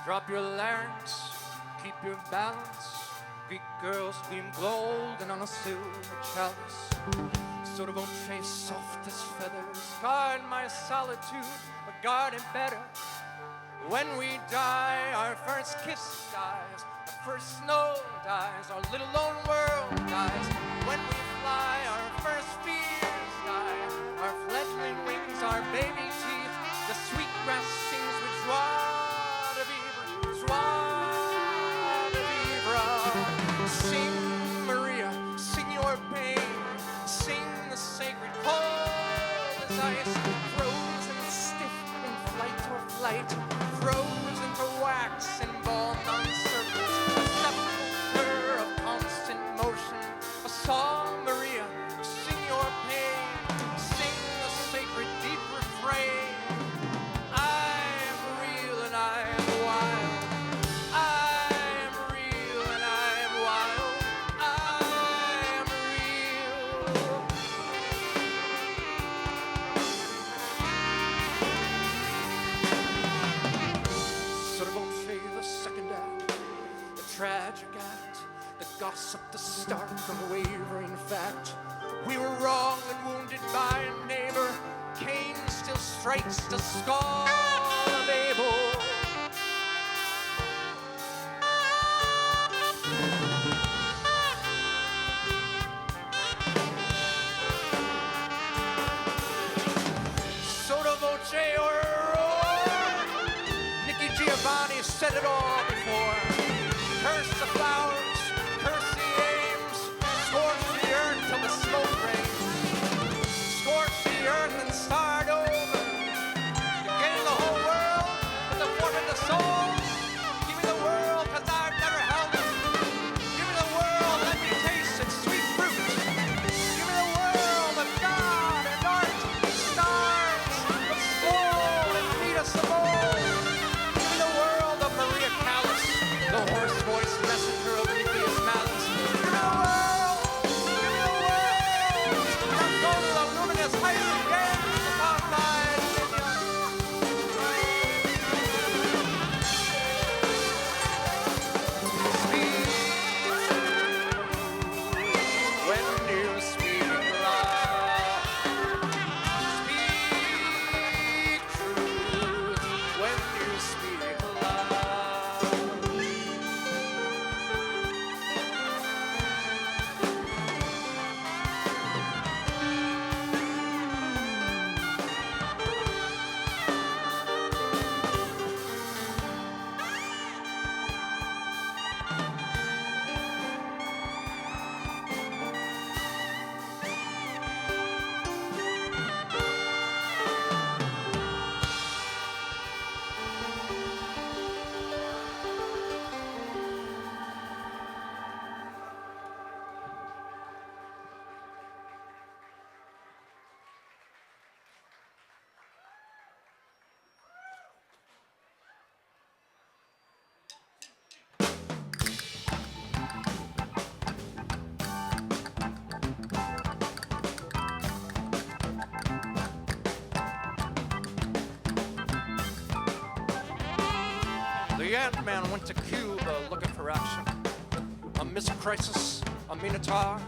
Drop your larynx, keep your balance. Greek girls gleam golden on a silver chalice. Sort of voce soft as feathers. Guard my solitude, but guard it better. When we die, our first kiss dies, our first snow dies, our little lone world dies. When we fly, our first fears die, our fledgling wings, our baby teeth. The sweet grass sings with joie de vivre, joie de vivre. Sing, Maria, sing your pain, sing the sacred cold as ice, frozen stiff in flight or flight, frozen to wax and ball non-circles, a sepulchre of constant motion. A song, Maria, sing your pain, sing the sacred deep refrain. I am real and I am wild. I am real and I am wild. I am real. Sort of say the second act, the tragic act, the gossip, the stark, unwavering fact. We were wrong and wounded by a neighbor. Cain still strikes the skull of Abel. Sotto voce or a roar. Nicky Giovanni said it all before. Curse the flowers, curse the aims, scorch the earth till the smoke rains. Scorch the earth and start over. You're getting the whole world with the form of the soul. Give me the world, cause I've never held it. Give me the world, let me taste its sweet fruit. Give me the world of God and art, stars, of soul and feet of Simone. Give me the world of Maria Callas, the hoarse voice messenger of Nicolas Malice. Give me the world, give me the world. Now go to the luminous heights again upon my when you speak love, speak truth. When you speak love, the Ant-Man went to Cuba looking for action. A Miss Crisis, a Minotaur,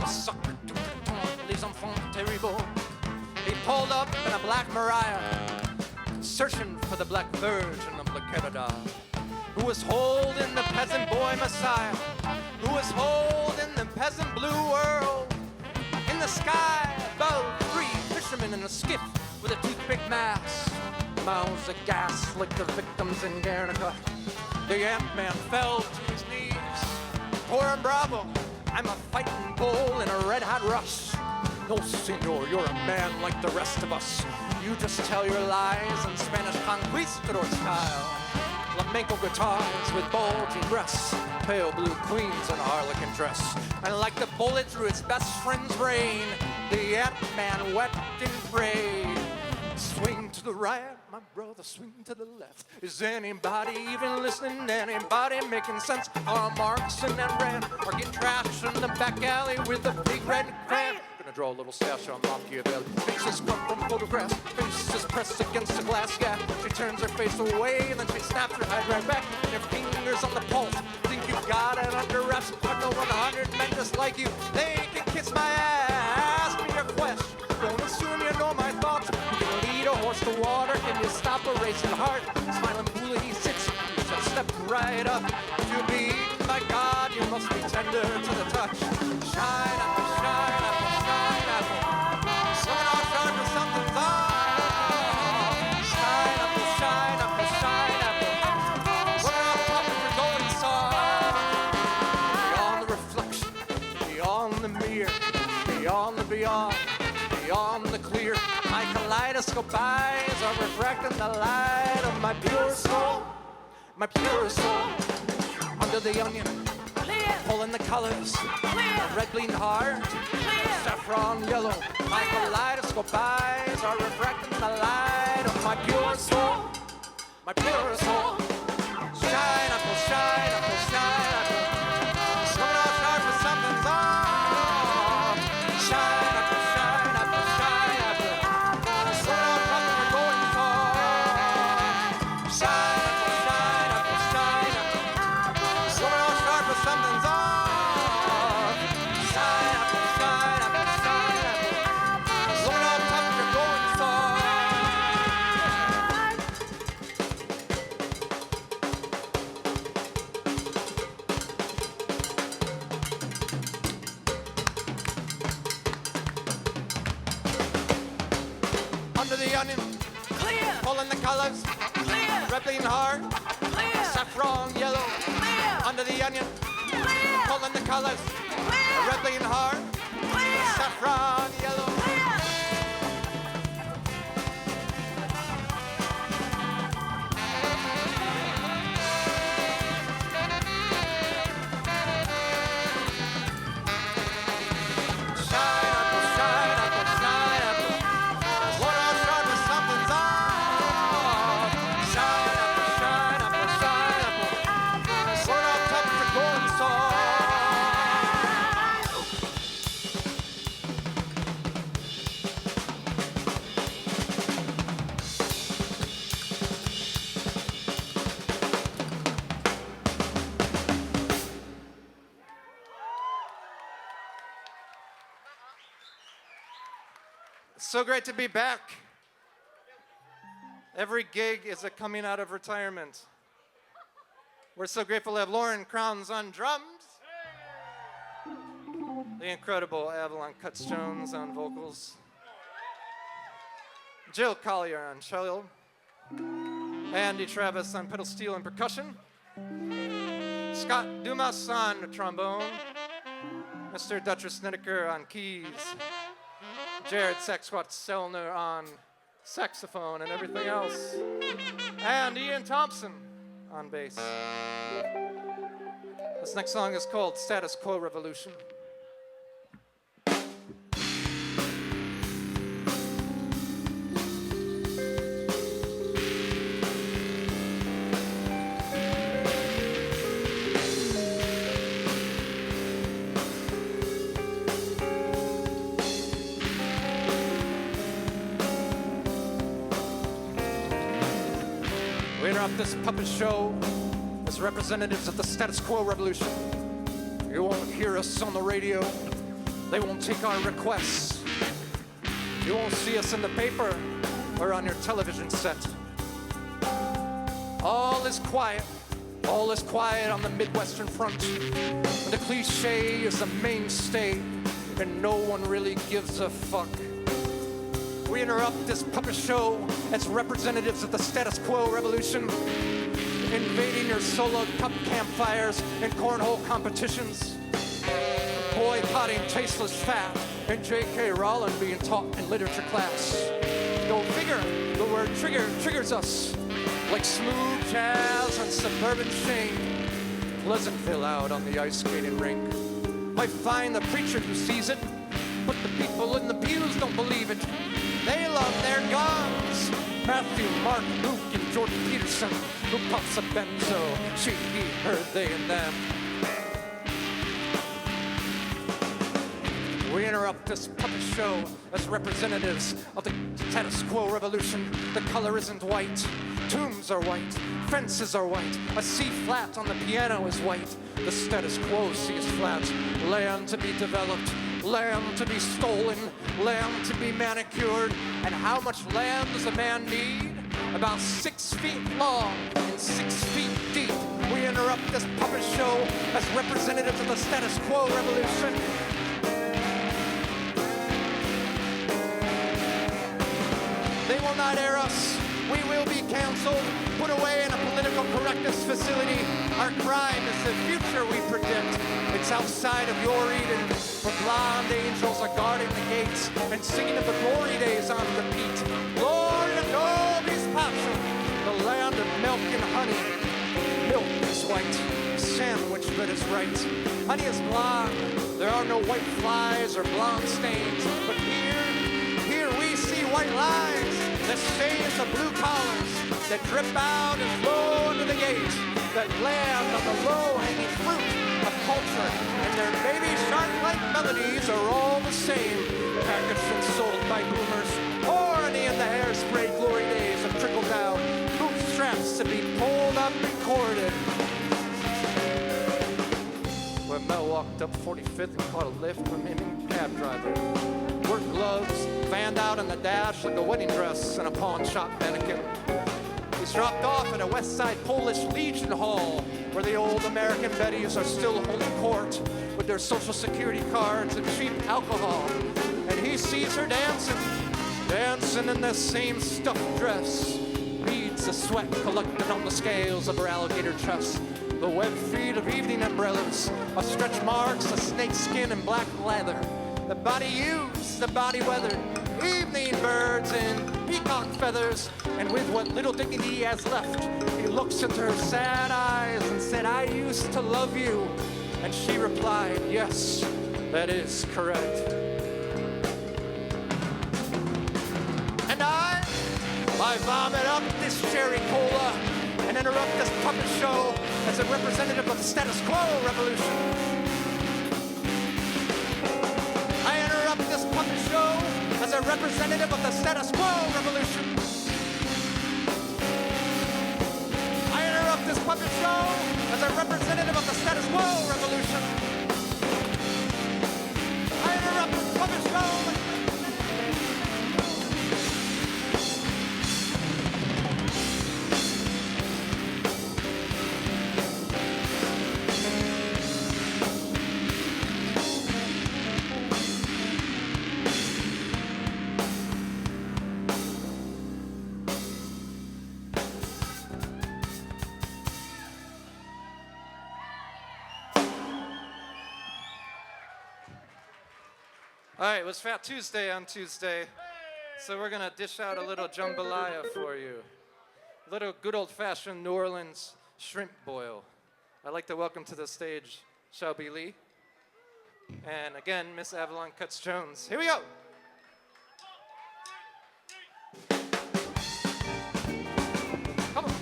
a sucker to les enfants terribles. He pulled up in a black Mariah, searching for the black virgin of the Canada, who was holding the peasant boy Messiah, who was holding the peasant blue world. In the sky above, 3 fishermen in a skiff with a toothpick mask, mouths of gas like the victims in Guernica. The Ant-Man fell to his knees. Poor Bravo, I'm a fighting bull in a red-hot rush. No, senor, you're a man like the rest of us. You just tell your lies in Spanish conquistador style. Flamenco guitars with bulging breasts, pale blue queens in a harlequin dress. And like the bullet through its best friend's brain, the Ant-Man wept and prayed. Swing to the right, my brother, swing to the left. Is anybody even listening? Anybody making sense? Are Marx and that Rand are getting trashed in the back alley with a big red crab? to draw a little stash on Machiavelli. Faces cut from photographs, faces pressed against the glass, yeah. She turns her face away and then she snaps her head right back. And her fingers on the pulse, think you've got it under wraps. I know 100 men just like you, they can kiss my ass. Ask me your question, don't assume you know my thoughts. You can lead a horse to water, can you stop a racing heart? Smiling fool, he sits, he just stepped right up. To be eaten by God, you must be tender to the touch. Shine apple, shine apple, shine apple. Someone all sharp or something's on. Shine apple, shine apple, shine apple. Women all top of your golden song. Beyond the reflection, beyond the mirror, beyond the beyond, beyond the clear. My kaleidoscope eyes are refracting the light of my pure soul, my pure soul. Under the onion, pulling the colors, a red gleaming heart, saffron yellow. My kaleidoscope eyes are refracting the light of my pure soul, my pure soul. Shine apple, shine apple, shine apple. Someone all sharp with something's on. Shine apple, shine apple, shine apple. Someone all come and we're going for. Shine apple, shine apple, shine apple. Someone all sharp with something's on. Shine apple, shine apple, shine apple. Someone all come and we're going for. Under the onion, Clear, pulling the colors, clear, red being hard, clear, saffron yellow. clear, Under the onion, clear, pulling the colors, clear, red being hard, clear, saffron yellow. clear. Shine apple, shine apple, shine apple. One all sharp with something's on. Shine apple, shine apple, shine apple. One all tough to golden song. So great to be back. Every gig is a coming out of retirement. We're so grateful to have Lauren Crowns on drums, the incredible Avalon Cuts Jones on vocals, Jill Collier on cello, Andy Travis on pedal steel and percussion, Scott Dumas on trombone, Mr. Dutcher Snedeker on keys, Jared Sexwat-Selner on saxophone and everything else, and Ian Thompson on bass. This next song is called Status Quo Revolution. We interrupt this puppet show as representatives of the status quo revolution. You won't hear us on the radio. They won't take our requests. You won't see us in the paper or on your television set. All is quiet. All is quiet on the Midwestern front. The cliche is the mainstay, and no one really gives a fuck. We interrupt this puppet show as representatives of the status quo revolution, invading your solo cup campfires and cornhole competitions, boycotting tasteless fat and J.K. Rowling being taught in literature class. Go figure, the word trigger triggers us like smooth jazz on suburban Shane. Pleasantville out on the ice skating rink. Might find the preacher who sees it, but the people in the pews don't believe it. They love their guns. Matthew, Mark, Luke, and Jordan Peterson, who puffs a benzo, she, he, her, they, and them. We We interrupt this puppet show as representatives of the status quo revolution. The color isn't white, tombs are white, fences are white, a C flat on the piano is white. The status quo sees flat, land to be developed, land to be stolen, land to be manicured. And how much land does a man need? About 6 feet long and 6 feet deep. We interrupt this puppet show as representatives of the status quo revolution. They will not air us. We will be canceled, put away in a political correctness facility. Our crime is the future we predict. It's outside of your Eden, where blonde angels are guarding the gates and singing of the glory days on repeat. Glory to Gobi's passion, the land of milk and honey. Milk is white, sandwich that is right. Honey is blonde, there are no white flies or blonde stains. But here we see white lines that stains the blue collars that drip out and flow into the gate, that land on the low-hanging fruit of culture, and their baby shark-like melodies are all the same, packaged and sold by boomers, horny in the hairspray glory days of trickle-down, bootstraps to be pulled up and corded. When Mel walked up 45th and caught a lift from him and cab driver. Work gloves, fanned out in the dash like a wedding dress and a pawn shop mannequin. He's dropped off at a West Side Polish Legion Hall where the old American Bettys are still holding court with their social security cards and cheap alcohol. And he sees her dancing in the same stuffed dress. Beads of sweat collected on the scales of her alligator chest. The web feet of evening umbrellas, of stretch marks, of snake skin and black leather. The body used, the body weathered, evening birds and peacock feathers. And with what little dignity he has left, he looks into her sad eyes and said, I used to love you. And she replied, yes, that is correct. And I vomit up this cherry cola and interrupt this puppet show as a representative of the status quo revolution. I interrupt this puppet show as a representative of the status quo revolution. I interrupt this puppet show as a representative of the status quo revolution. I interrupt this puppet show. All right, it was Fat Tuesday on Tuesday, so we're gonna dish out a little jambalaya for you. A little good old-fashioned New Orleans shrimp boil. I'd like to welcome to the stage Shelby Lee, and again, Miss Avalon Cutts-Jones. Here we go. Come on.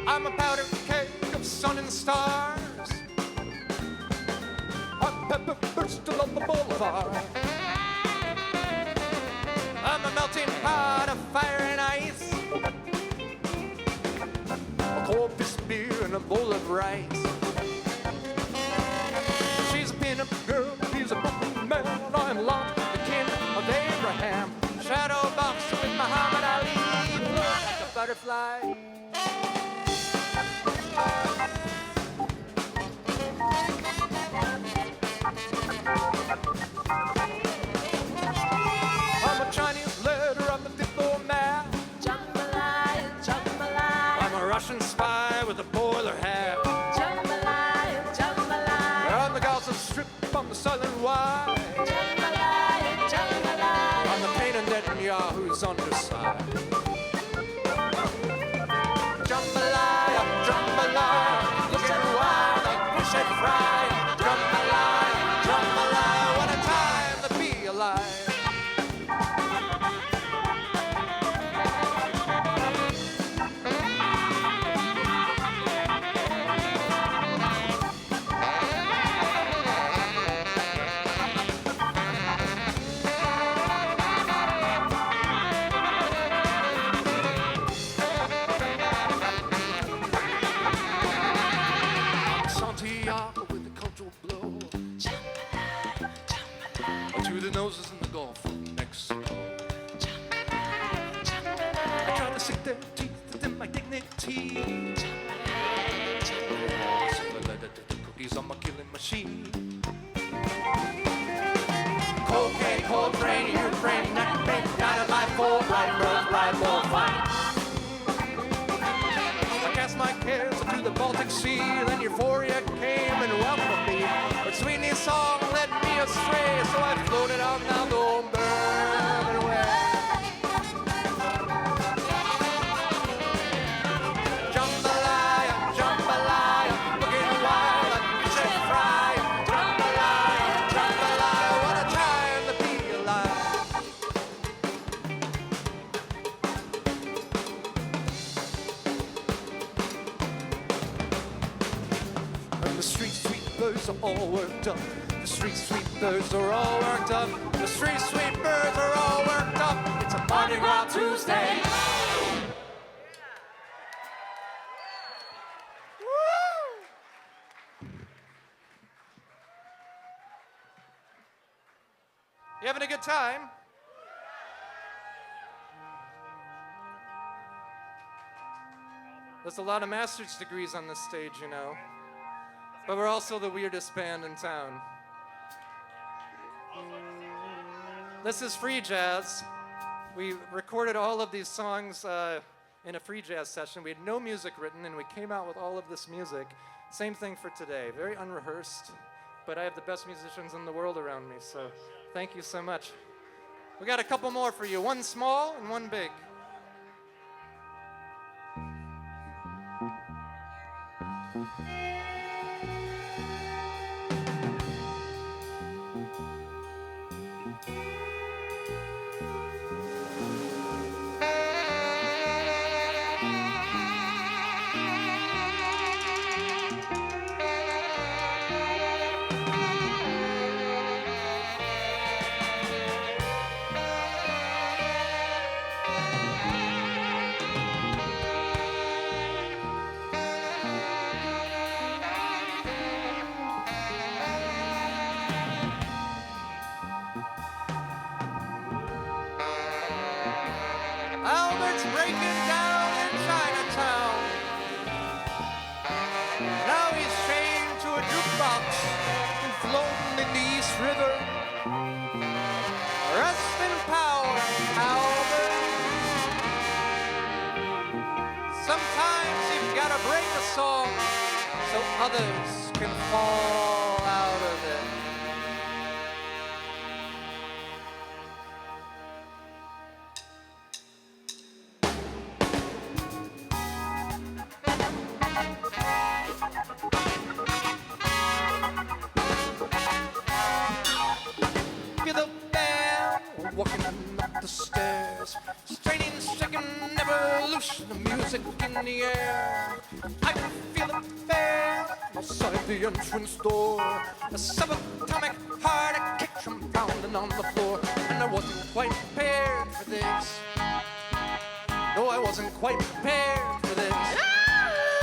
I'm a powder cake of sun and stars. I'm pepper bursting on the boulevard. I'm a melting pot of fire and ice. A cold fist beer and a bowl of rice. She's a pin-up girl, he's a broken man. I'm Lot, the king of Abraham. Shadow box with Muhammad Ali, like a butterfly. I'm a Chinese letter on the diplomat. Jambalaya, jambalaya. I'm a Russian spy with a boiler hat. Jambalaya, jambalaya. On the Gaza Strip, on the Southern Wire. Jambalaya, jambalaya. On the pain of Netanyahu's underside. sink their teeth in my dignity. Cookies on my killing machine. Cocaine, cold brain, your brain, neck, brain, dynamite, full, right, full, fight. I cast my cares into the Baltic Sea, then euphoria came and welcomed me. But Sweeney's song led me astray, so I floated out down the old burn away. Jambalaya, jambalaya, looking wild like fish and fry. Jambalaya, jambalaya, what a time to be alive. And the street sweepers are all worked up. The street sweepers are all worked up. The street sweepers are all worked up. It's a Mardi Gras Tuesday. You having a good time? There's a lot of master's degrees on this stage, you know. But we're also the weirdest band in town. This is free jazz. We recorded all of these songs in a free jazz session. We had no music written, and we came out with all of this music. Same thing for today. Very unrehearsed, but I have the best musicians in the world around me, so thank you so much. We got a couple more for you, one small and one big. Albert's breaking down in Chinatown. Now he's chained to a jukebox and floating in the East River. Rest in power, Albert. Sometimes you've got to break a song so others can fall out of it. Hear the band walking up the stairs, straining, shaking, never loose the music in the air. I can feel the band outside the entrance door. A subatomic heart kicked from pounding on the floor, and I wasn't quite prepared for this. No, I wasn't quite prepared for this.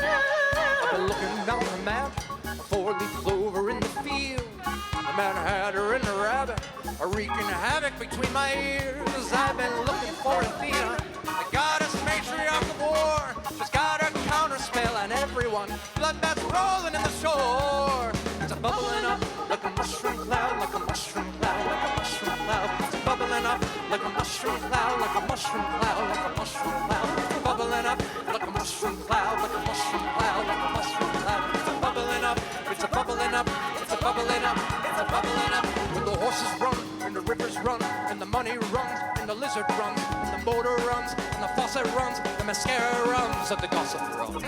I've been looking down the map, a four-leaf clover in the field, a Mad Hatter and a rabbit, are wreaking havoc between my ears. I've been looking for Athena, the goddess matriarch of war. She's got her counterspell on everyone, blood that's rolling in the shore. It's a bubbling up like a mushroom cloud, like a mushroom cloud, like a mushroom cloud. It's bubbling up like a mushroom cloud, like a mushroom cloud, like a mushroom cloud. It's bubbling up like a mushroom cloud, like a mushroom cloud, like a mushroom cloud. It's a bubbling up, it's a bubbling up, it's a bubbling up, it's a bubbling up. When the horses run, and the rivers run, and the money runs, and the lizard runs, and the motor runs, and the faucet runs, the mascara runs, and the gossip runs.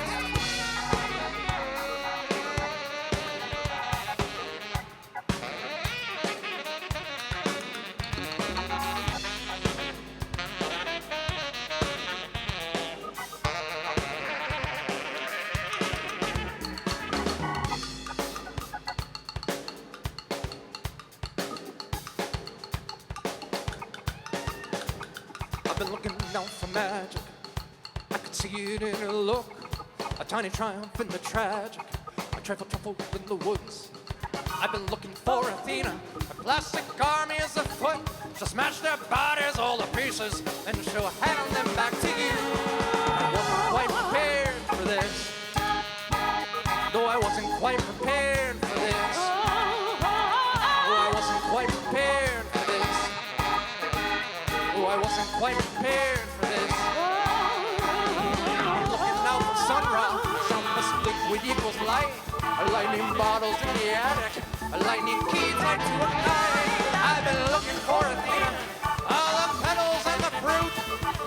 I've been looking out for magic. I could see it in her look. A tiny triumph in the tragic. A trifle truffle in the woods. I've been looking for Athena. A plastic army is afoot. She'll smash their bodies all to pieces, and she'll hand them back to you. with equals light. Lightning bottles in the attic, lightning key tied to a knife. I've been looking for a theater. All the petals and the fruit,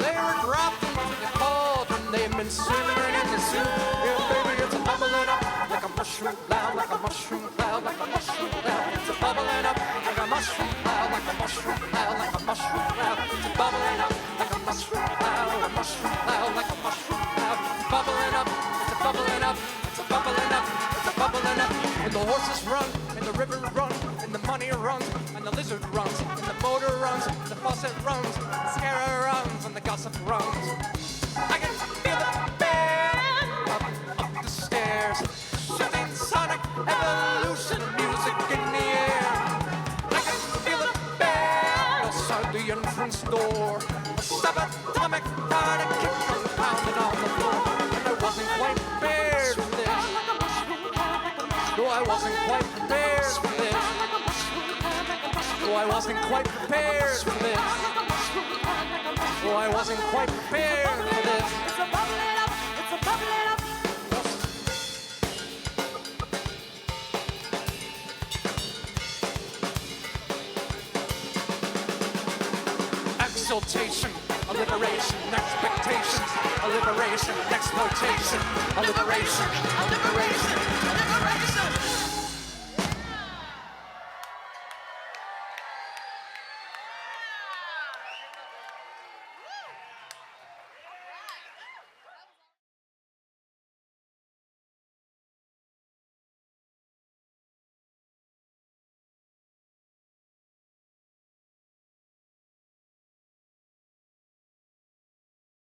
they were dropped into the cauldron. They've been simmering in the soup. Yeah, baby, it's a bubbling up like a mushroom cloud, like a mushroom cloud, like a mushroom cloud. It's a bubbling up like a mushroom cloud, like a mushroom cloud, like a mushroom cloud. It's a bubbling up like a mushroom cloud, a mushroom cloud, like a mushroom cloud. It's bubbling up, it's a bubbling up, it's a bubbling up, it's a bubbling up. And the horses run, and the river runs, and the money runs, and the lizard runs, and the motor runs, the faucet runs, the scarer runs, and the gossip runs. I can feel the band up the stairs, shouting sonic evolution music in the air. I can feel the band outside the entrance door, a subatomic party kick pounding on the floor. And I wasn't quite prepared for this. No, I wasn't quite prepared for this. No, I wasn't quite prepared for this. No, I wasn't quite prepared for this. It's a bubbling up, it's a bubbling up. Exaltation, alliteration, expectations, alliteration, exploitation, alliteration, alliteration.